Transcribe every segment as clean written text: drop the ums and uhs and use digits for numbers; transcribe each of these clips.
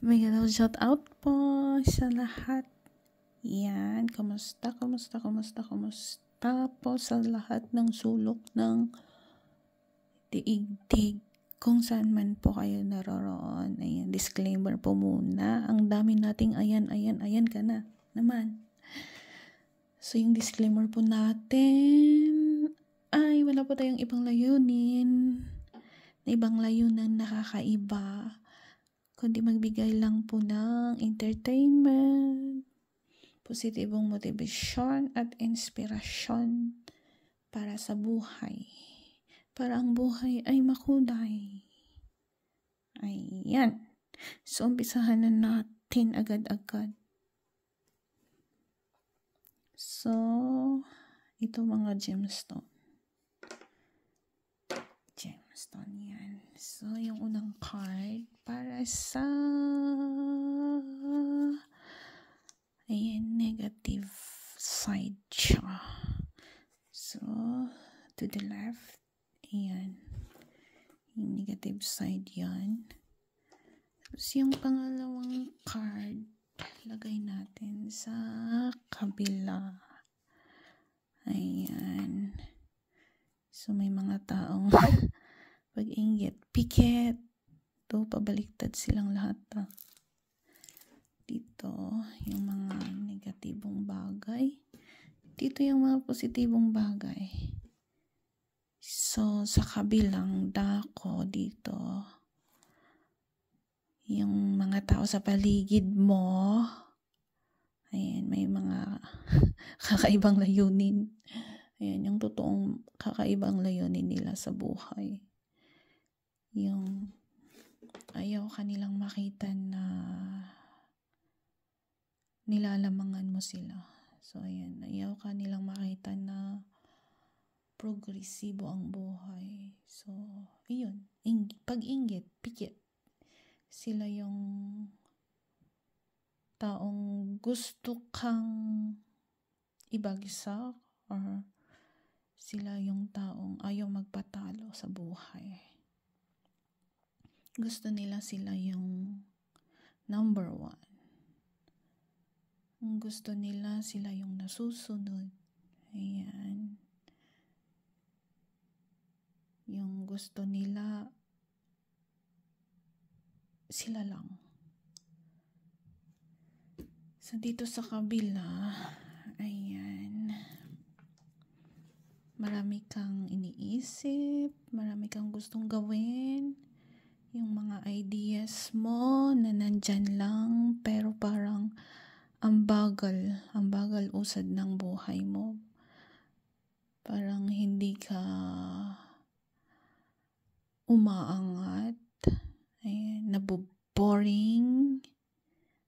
Mega shout out po sa lahat. Yan, kamusta po sa lahat ng sulok ng diigdig kung saan man po kayo naroroon. Ayan, disclaimer po muna. Ang dami nating ayan ka na naman. So, yung disclaimer po natin ay wala po tayong ibang layunin na ibang layunan nakakaiba, kundi magbigay lang po ng entertainment, positibong motivasyon at inspirasyon para sa buhay. Para ang buhay ay makulay. Ayan. So, umpisahan na natin agad-agad. So, ito mga gemstone. Gemstone yan. So, yung unang card para sa negative side siya. So, to the left. Ayan. Yung negative side yan. Tapos yung pangalawang card, lagay natin sa kabila. Ayan. So, may mga taong pag-inggit, pikit. Ito, pabaliktad silang lahat. Dito, yung mga negatibong bagay. Dito, yung mga positibong bagay. So, sa kabilang dako dito, yung mga tao sa paligid mo, ayan, may mga kakaibang layunin. Ayan, yung totoong kakaibang layunin nila sa buhay. Yung ayaw kanilang makita na nilalamangan mo sila. So, ayan, ayaw kanilang makita na progresibo ang buhay. So, ayun, pag-inggit, pikit. Sila yung taong gusto kang ibagsak, or sila yung taong ayaw magpatalo sa buhay. Gusto nila sila yung number one. Gusto nila sila yung nasusunod. Ayan. Yung gusto nila sila lang. So, dito sa kabila, ayan, marami kang iniisip, marami kang gustong gawin, yung mga ideas mo na nandyan lang, pero parang ang bagal usad ng buhay mo. Parang hindi ka umaangat, ayan, naboboring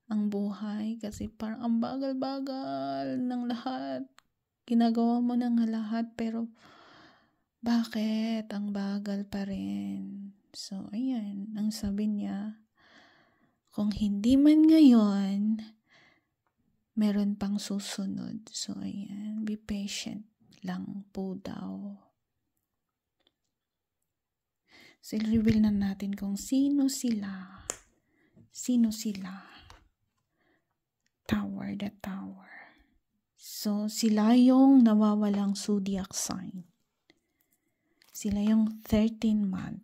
ang buhay kasi parang ang bagal-bagal ng lahat. Ginagawa mo ng lahat pero bakit ang bagal pa rin? So, ayan, ang sabi niya, kung hindi man ngayon, meron pang susunod. So, ayan, be patient lang po daw. So, i-reveal na natin kung sino sila. Sino sila? Tower, the tower. So, sila yung nawawalang zodiac sign. Sila yung 13 month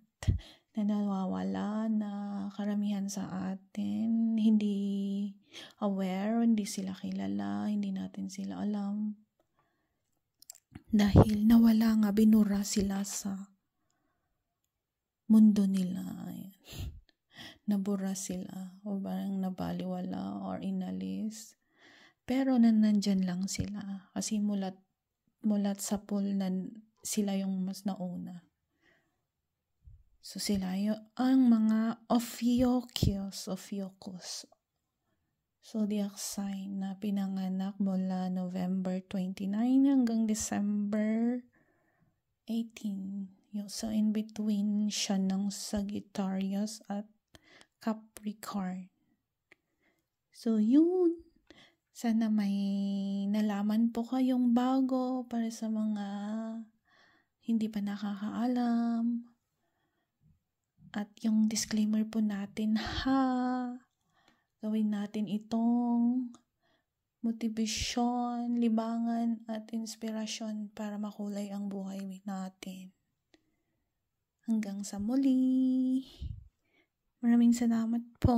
na nawawala, na karamihan sa atin hindi aware, hindi sila kilala, hindi natin sila alam. Dahil nawala nga, binura sila sa mundo nila. Ayan. Nabura sila, o parang nabaliwala or inalis. Pero nandyan lang sila kasi mulat sa pool na sila yung mas nauna. So, sila yung ang mga Ophiuchus zodiac sign na pinanganak mula November 29 hanggang December 18. So, in between siya ng Sagittarius at Capricorn. So, yun. Sana may nalaman po kayong bago para sa mga hindi pa nakakaalam. At yung disclaimer po natin, Gawin natin itong motibasyon, libangan at inspirasyon para makulay ang buhay natin. Hanggang sa muli. Maraming salamat po.